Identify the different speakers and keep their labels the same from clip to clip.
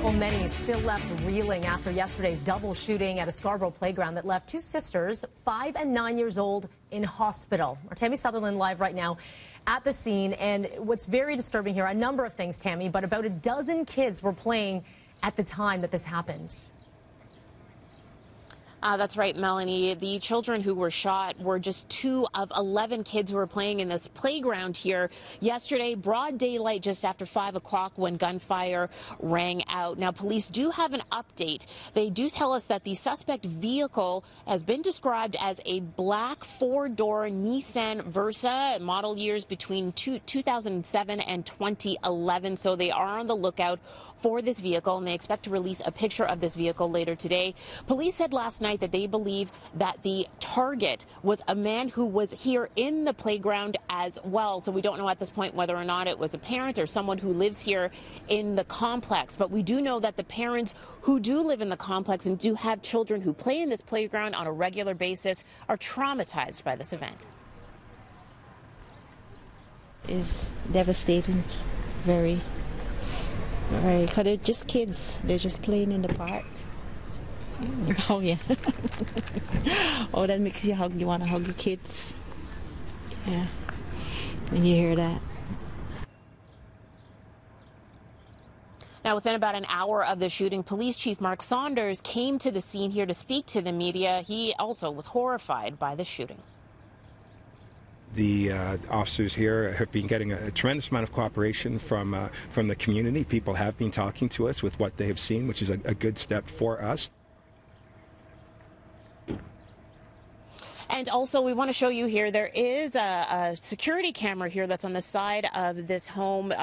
Speaker 1: Well, many still left reeling after yesterday's double shooting at a Scarborough playground that left two sisters, 5 and 9 years old, in hospital. Our Tammy Sutherland live right now at the scene. And what's very disturbing here, a number of things, Tammy, but about a dozen kids were playing at the time that this happened.
Speaker 2: That's right, Melanie. The children who were shot were just 2 of 11 kids who were playing in this playground here yesterday, broad daylight, just after 5 o'clock when gunfire rang out. Now, police do have an update. They do tell us that the suspect vehicle has been described as a black 4-door Nissan Versa, model years between 2007 and 2011. So they are on the lookout for this vehicle, and they expect to release a picture of this vehicle later today. Police said last night that they believe that the target was a man who was here in the playground as well. So we don't know at this point whether or not it was a parent or someone who lives here in the complex. But we do know that the parents who do live in the complex and do have children who play in this playground on a regular basis are traumatized by this event.
Speaker 3: It's devastating, very, because they're just kids. They're just playing in the park. Oh, yeah. Oh, that makes you hug. You want to hug your kids. Yeah, when you hear that.
Speaker 2: Now, within about an hour of the shooting, Police Chief Mark Saunders came to the scene here to speak to the media. He also was horrified by the shooting.
Speaker 4: The officers here have been getting a tremendous amount of cooperation from the community. People have been talking to us with what they have seen, which is a good step for us.
Speaker 2: And also, we want to show you here, there is a security camera here that's on the side of this home.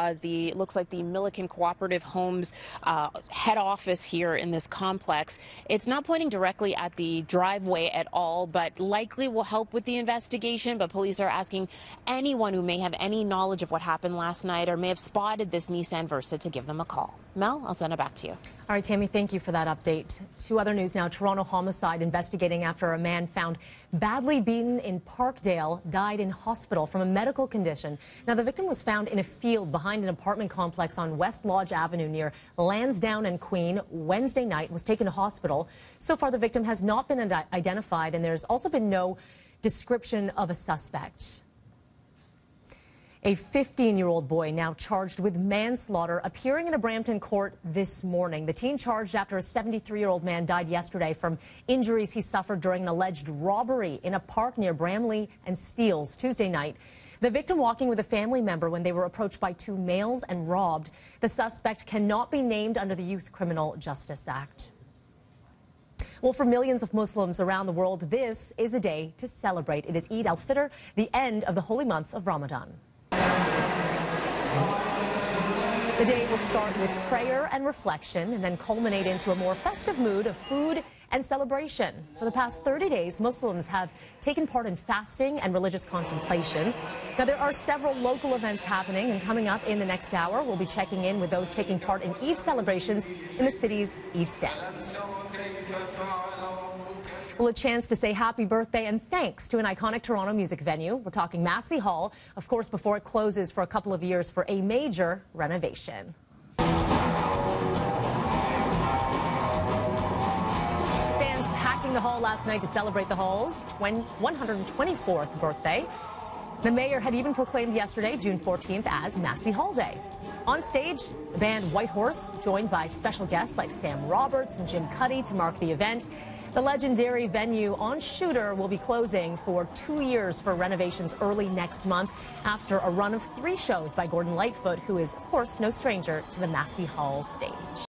Speaker 2: Looks like the Milliken Cooperative Homes head office here in this complex. It's not pointing directly at the driveway at all, but likely will help with the investigation. But police are asking anyone who may have any knowledge of what happened last night or may have spotted this Nissan Versa to give them a call. Mel, I'll send it back to you.
Speaker 1: All right, Tammy, thank you for that update. To other news now, Toronto homicide investigating after a man found badly beaten in Parkdale died in hospital from a medical condition. Now, the victim was found in a field behind an apartment complex on West Lodge Avenue near Lansdowne and Queen Wednesday night, was taken to hospital. So far, the victim has not been identified, and there's also been no description of a suspect. A 15-year-old boy now charged with manslaughter appearing in a Brampton court this morning. The teen charged after a 73-year-old man died yesterday from injuries he suffered during an alleged robbery in a park near Bramley and Steeles Tuesday night. The victim walking with a family member when they were approached by 2 males and robbed. The suspect cannot be named under the Youth Criminal Justice Act. Well, for millions of Muslims around the world, this is a day to celebrate. It is Eid al-Fitr, the end of the holy month of Ramadan. The day will start with prayer and reflection and then culminate into a more festive mood of food and celebration. For the past 30 days, Muslims have taken part in fasting and religious contemplation. Now, there are several local events happening, and coming up in the next hour, we'll be checking in with those taking part in Eid celebrations in the city's East End. Well, a chance to say happy birthday and thanks to an iconic Toronto music venue. We're talking Massey Hall, of course, before it closes for a couple of years for a major renovation. Fans packing the hall last night to celebrate the hall's 124th birthday. The mayor had even proclaimed yesterday, June 14th, as Massey Hall Day. On stage, the band White Horse, joined by special guests like Sam Roberts and Jim Cuddy to mark the event. The legendary venue on Shooter will be closing for 2 years for renovations early next month after a run of 3 shows by Gordon Lightfoot, who is, of course, no stranger to the Massey Hall stage.